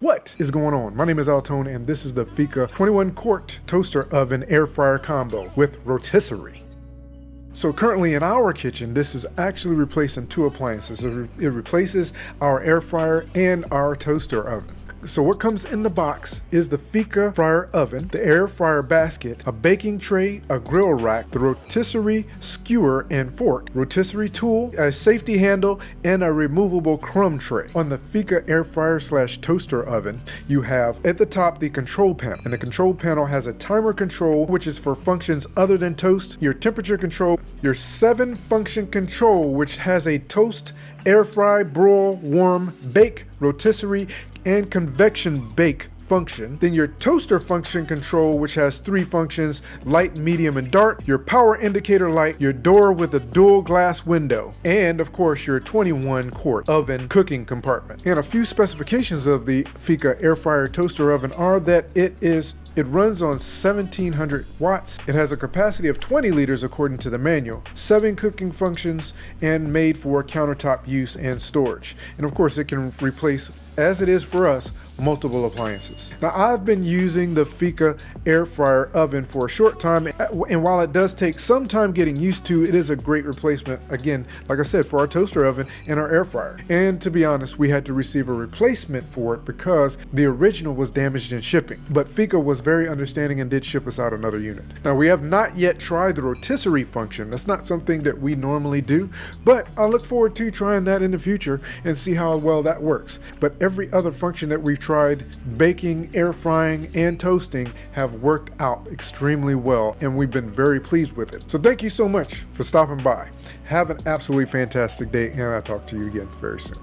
What is going on? My name is AlTone and this is the Feekaa 21-quart toaster oven air fryer combo with rotisserie. So currently in our kitchen, this is actually replacing two appliances. It replaces our air fryer and our toaster oven. So what comes in the box is the Feekaa fryer oven, the air fryer basket, a baking tray, a grill rack, the rotisserie skewer and fork, rotisserie tool, a safety handle, and a removable crumb tray. On the Feekaa air fryer / toaster oven, you have at the top the control panel, and the control panel has a timer control, which is for functions other than toast, your temperature control, your 7-function control, which has a toast, air fry, broil, warm, bake, rotisserie, and convection bake function. Then your toaster function control, which has 3 functions: light, medium, and dark, your power indicator light, your door with a dual glass window, and of course your 21-quart oven cooking compartment. And a few specifications of the Feekaa air fryer toaster oven are that it runs on 1700 watts. It has a capacity of 20 liters according to the manual, 7 cooking functions, and made for countertop use and storage. And of course it can replace, as it is for us, multiple appliances. Now I've been using the Feekaa air fryer oven for a short time, and while it does take some time getting used to, it is a great replacement, again, like I said, for our toaster oven and our air fryer. And to be honest, we had to receive a replacement for it because the original was damaged in shipping. But Feekaa was very understanding and did ship us out another unit. Now we have not yet tried the rotisserie function. That's not something that we normally do, but I look forward to trying that in the future and see how well that works. But every other function that we've tried, baking, air frying, and toasting, have worked out extremely well, and we've been very pleased with it. So thank you so much for stopping by. Have an absolutely fantastic day, and I'll talk to you again very soon.